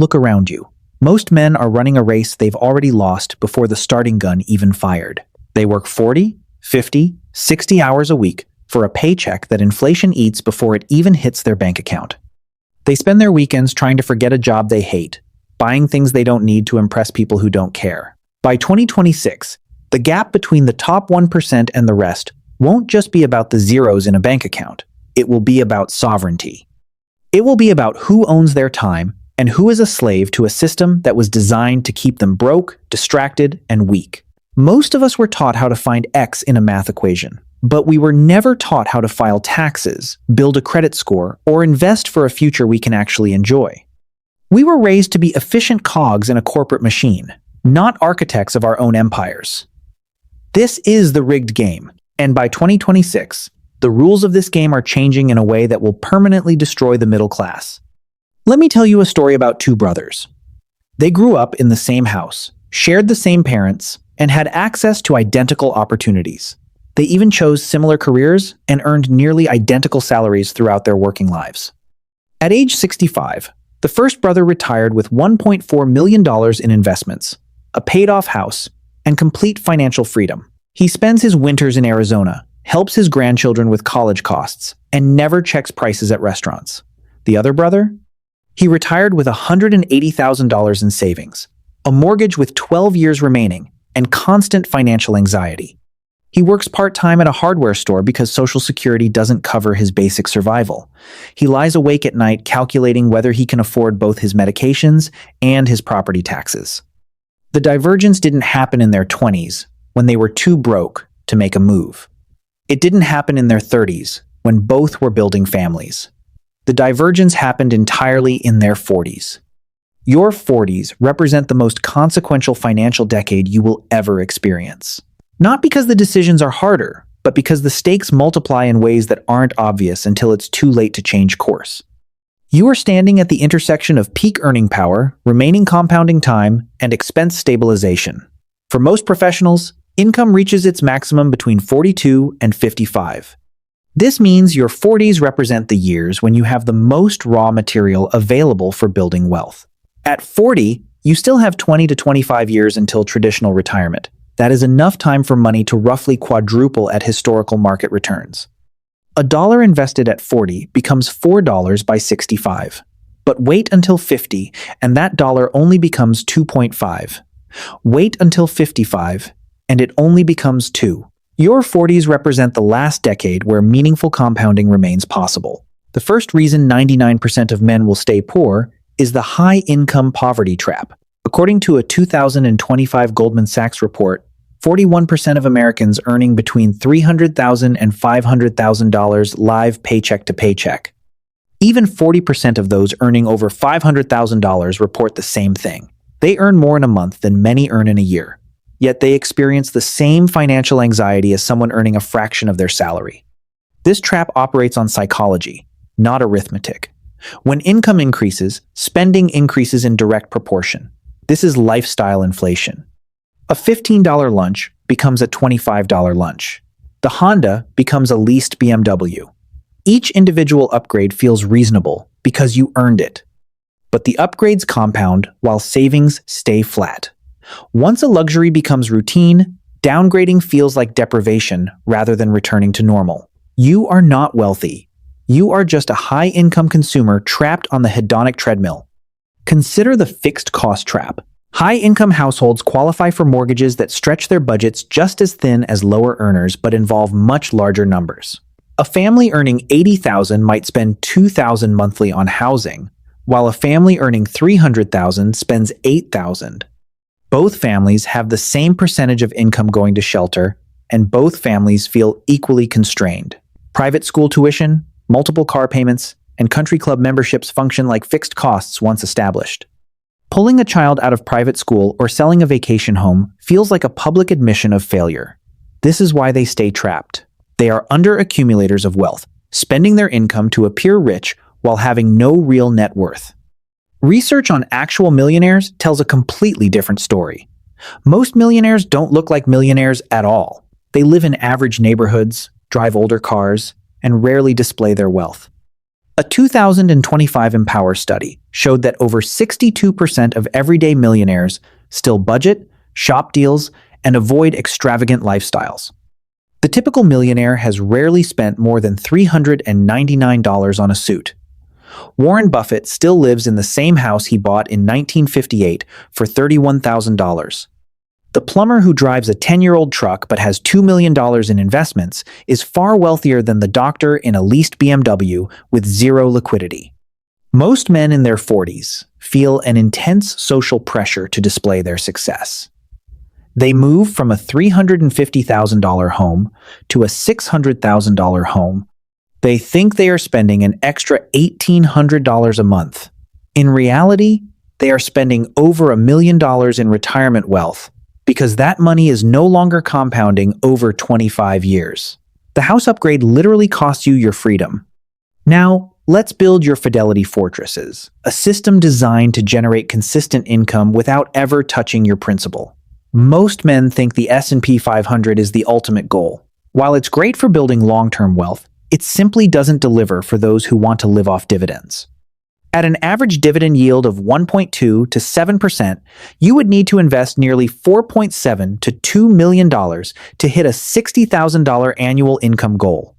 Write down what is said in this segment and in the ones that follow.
Look around you. Most men are running a race they've already lost before the starting gun even fired. They work 40, 50, 60 hours a week for a paycheck that inflation eats before it even hits their bank account. They spend their weekends trying to forget a job they hate, buying things they don't need to impress people who don't care. By 2026, the gap between the top 1% and the rest won't just be about the zeros in a bank account. It will be about sovereignty. It will be about who owns their time and who is a slave to a system that was designed to keep them broke, distracted, and weak. Most of us were taught how to find X in a math equation, but we were never taught how to file taxes, build a credit score, or invest for a future we can actually enjoy. We were raised to be efficient cogs in a corporate machine, not architects of our own empires. This is the rigged game, and by 2026, the rules of this game are changing in a way that will permanently destroy the middle class. Let me tell you a story about two brothers. They grew up in the same house, shared the same parents, and had access to identical opportunities. They even chose similar careers and earned nearly identical salaries throughout their working lives. At age 65, the first brother retired with $1.4 million in investments, a paid-off house, and complete financial freedom. He spends his winters in Arizona, helps his grandchildren with college costs, and never checks prices at restaurants. The other brother? He retired with $180,000 in savings, a mortgage with 12 years remaining, and constant financial anxiety. He works part-time at a hardware store because Social Security doesn't cover his basic survival. He lies awake at night calculating whether he can afford both his medications and his property taxes. The divergence didn't happen in their 20s, when they were too broke to make a move. It didn't happen in their 30s, when both were building families. The divergence happened entirely in their 40s. Your 40s represent the most consequential financial decade you will ever experience. Not because the decisions are harder, but because the stakes multiply in ways that aren't obvious until it's too late to change course. You are standing at the intersection of peak earning power, remaining compounding time, and expense stabilization. For most professionals, income reaches its maximum between 42 and 55. This means your 40s represent the years when you have the most raw material available for building wealth. At 40, you still have 20 to 25 years until traditional retirement. That is enough time for money to roughly quadruple at historical market returns. A dollar invested at 40 becomes $4 by 65. But wait until 50, and that dollar only becomes 2.5. Wait until 55, and it only becomes 2. Your 40s represent the last decade where meaningful compounding remains possible. The first reason 99% of men will stay poor is the high-income poverty trap. According to a 2025 Goldman Sachs report, 41% of Americans earning between $300,000 and $500,000 live paycheck to paycheck. Even 40% of those earning over $500,000 report the same thing. They earn more in a month than many earn in a year, yet they experience the same financial anxiety as someone earning a fraction of their salary. This trap operates on psychology, not arithmetic. When income increases, spending increases in direct proportion. This is lifestyle inflation. A $15 lunch becomes a $25 lunch. The Honda becomes a leased BMW. Each individual upgrade feels reasonable because you earned it. But the upgrades compound while savings stay flat. Once a luxury becomes routine, downgrading feels like deprivation rather than returning to normal. You are not wealthy. You are just a high-income consumer trapped on the hedonic treadmill. Consider the fixed cost trap. High-income households qualify for mortgages that stretch their budgets just as thin as lower earners but involve much larger numbers. A family earning $80,000 might spend $2,000 monthly on housing, while a family earning $300,000 spends $8,000. Both families have the same percentage of income going to shelter, and both families feel equally constrained. Private school tuition, multiple car payments, and country club memberships function like fixed costs once established. Pulling a child out of private school or selling a vacation home feels like a public admission of failure. This is why they stay trapped. They are under-accumulators of wealth, spending their income to appear rich while having no real net worth. Research on actual millionaires tells a completely different story. Most millionaires don't look like millionaires at all. They live in average neighborhoods, drive older cars, and rarely display their wealth. A 2025 Empower study showed that over 62% of everyday millionaires still budget, shop deals, and avoid extravagant lifestyles. The typical millionaire has rarely spent more than $399 on a suit. Warren Buffett still lives in the same house he bought in 1958 for $31,000. The plumber who drives a 10-year-old truck but has $2 million in investments is far wealthier than the doctor in a leased BMW with zero liquidity. Most men in their 40s feel an intense social pressure to display their success. They move from a $350,000 home to a $600,000 home. They think they are spending an extra $1,800 a month. In reality, they are spending over $1 million in retirement wealth because that money is no longer compounding over 25 years. The house upgrade literally costs you your freedom. Now, let's build your Fidelity Fortresses, a system designed to generate consistent income without ever touching your principal. Most men think the S&P 500 is the ultimate goal. While it's great for building long-term wealth, it simply doesn't deliver for those who want to live off dividends. At an average dividend yield of 1.2 to 7%, you would need to invest nearly $4.7 to $2 million to hit a $60,000 annual income goal.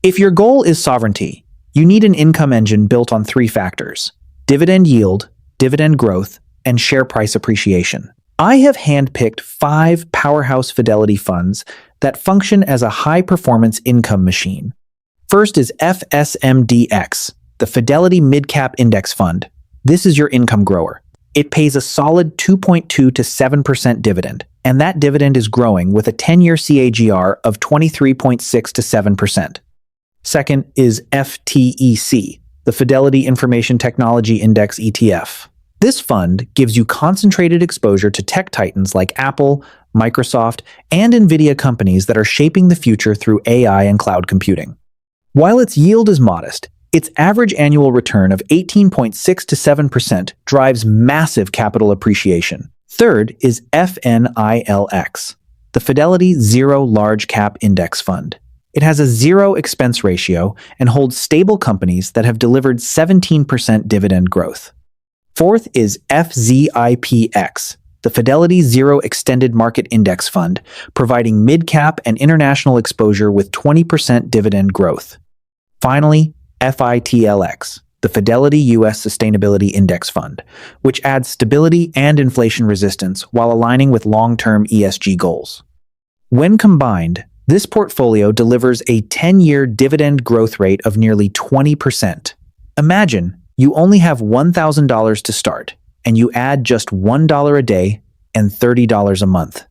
If your goal is sovereignty, you need an income engine built on three factors: dividend yield, dividend growth, and share price appreciation. I have handpicked 5 powerhouse Fidelity funds that function as a high-performance income machine. First is FSMDX, the Fidelity Mid-Cap Index Fund. This is your income grower. It pays a solid 2.2 to 7% dividend, and that dividend is growing with a 10-year CAGR of 23.6 to 7%. Second is FTEC, the Fidelity Information Technology Index ETF. This fund gives you concentrated exposure to tech titans like Apple, Microsoft, and NVIDIA companies that are shaping the future through AI and cloud computing. While its yield is modest, its average annual return of 18.6 to 7% drives massive capital appreciation. Third is FNILX, the Fidelity Zero Large Cap Index Fund. It has a zero expense ratio and holds stable companies that have delivered 17% dividend growth. Fourth is FZIPX, the Fidelity Zero Extended Market Index Fund, providing mid-cap and international exposure with 20% dividend growth. Finally, FITLX, the Fidelity U.S. Sustainability Index Fund, which adds stability and inflation resistance while aligning with long-term ESG goals. When combined, this portfolio delivers a 10-year dividend growth rate of nearly 20%. Imagine you only have $1,000 to start, and you add just $1 a day and $30 a month.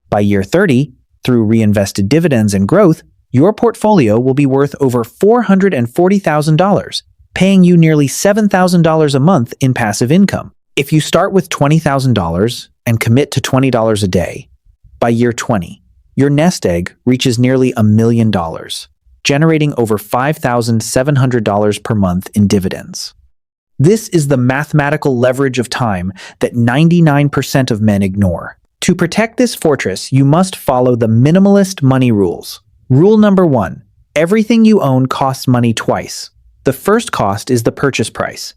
By year 30, through reinvested dividends and growth, your portfolio will be worth over $440,000, paying you nearly $7,000 a month in passive income. If you start with $20,000 and commit to $20 a day, by year 20, your nest egg reaches nearly $1 million, generating over $5,700 per month in dividends. This is the mathematical leverage of time that 99% of men ignore. To protect this fortress, you must follow the minimalist money rules. Rule number 1, everything you own costs money twice. The first cost is the purchase price.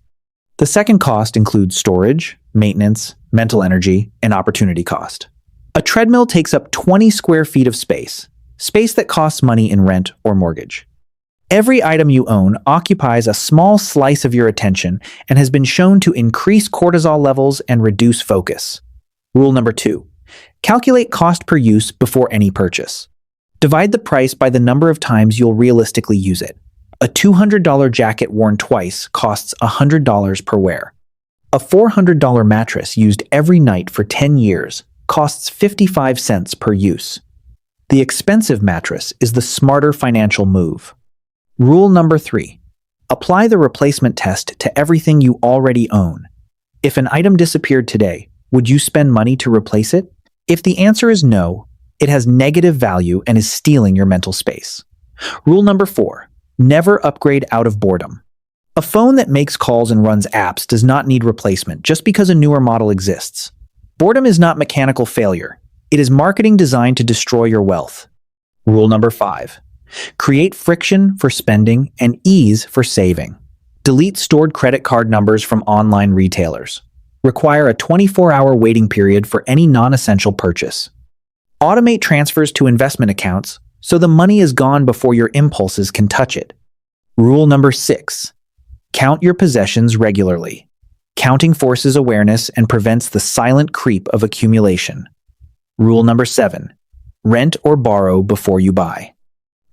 The second cost includes storage, maintenance, mental energy, and opportunity cost. A treadmill takes up 20 square feet of space that costs money in rent or mortgage. Every item you own occupies a small slice of your attention and has been shown to increase cortisol levels and reduce focus. Rule number 2, calculate cost per use before any purchase. Divide the price by the number of times you'll realistically use it. A $200 jacket worn twice costs $100 per wear. A $400 mattress used every night for 10 years costs 55 cents per use. The expensive mattress is the smarter financial move. Rule number 3, apply the replacement test to everything you already own. If an item disappeared today, would you spend money to replace it? If the answer is no, it has negative value and is stealing your mental space. Rule number 4, never upgrade out of boredom. A phone that makes calls and runs apps does not need replacement just because a newer model exists. Boredom is not mechanical failure. It is marketing designed to destroy your wealth. Rule number 5, create friction for spending and ease for saving. Delete stored credit card numbers from online retailers. Require a 24-hour waiting period for any non-essential purchase. Automate transfers to investment accounts so the money is gone before your impulses can touch it. Rule number 6. Count your possessions regularly. Counting forces awareness and prevents the silent creep of accumulation. Rule number 7. Rent or borrow before you buy.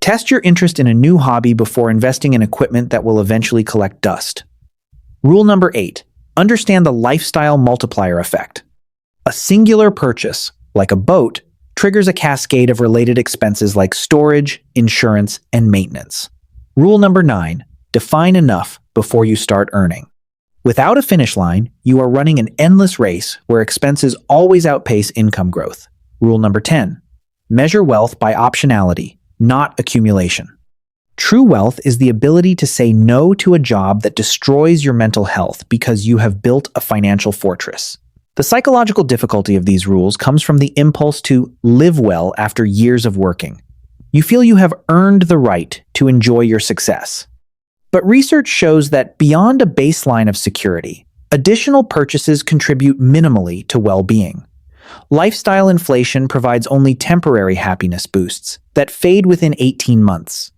Test your interest in a new hobby before investing in equipment that will eventually collect dust. Rule number 8. Understand the lifestyle multiplier effect. A singular purchase, like a boat, triggers a cascade of related expenses like storage, insurance, and maintenance. Rule number 9. Define enough before you start earning. Without a finish line, you are running an endless race where expenses always outpace income growth. Rule number 10. Measure wealth by optionality, not accumulation. True wealth is the ability to say no to a job that destroys your mental health because you have built a financial fortress. The psychological difficulty of these rules comes from the impulse to live well after years of working. You feel you have earned the right to enjoy your success. But research shows that beyond a baseline of security, additional purchases contribute minimally to well-being. Lifestyle inflation provides only temporary happiness boosts that fade within 18 months.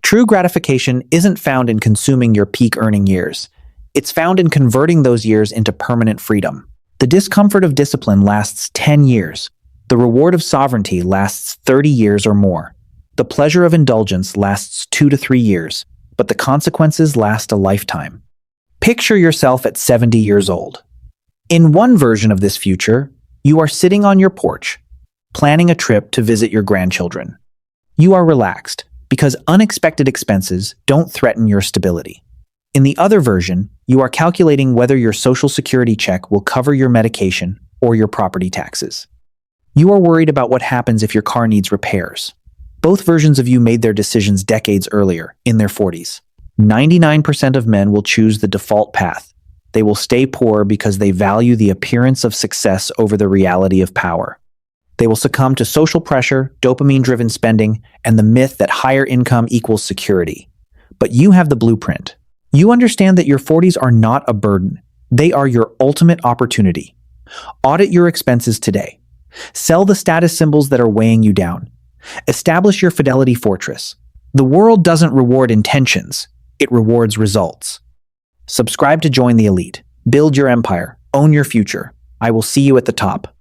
True gratification isn't found in consuming your peak earning years. It's found in converting those years into permanent freedom. The discomfort of discipline lasts 10 years. The reward of sovereignty lasts 30 years or more. The pleasure of indulgence lasts 2 to 3 years. But the consequences last a lifetime. Picture yourself at 70 years old. In one version of this future, you are sitting on your porch, planning a trip to visit your grandchildren. You are relaxed because unexpected expenses don't threaten your stability. In the other version, you are calculating whether your Social Security check will cover your medication or your property taxes. You are worried about what happens if your car needs repairs. Both versions of you made their decisions decades earlier, in their 40s. 99% of men will choose the default path. They will stay poor because they value the appearance of success over the reality of power. They will succumb to social pressure, dopamine-driven spending, and the myth that higher income equals security. But you have the blueprint. You understand that your 40s are not a burden. They are your ultimate opportunity. Audit your expenses today. Sell the status symbols that are weighing you down. Establish your fidelity fortress. The world doesn't reward intentions, it rewards results. Subscribe to join the elite. Build your empire. Own your future. I will see you at the top.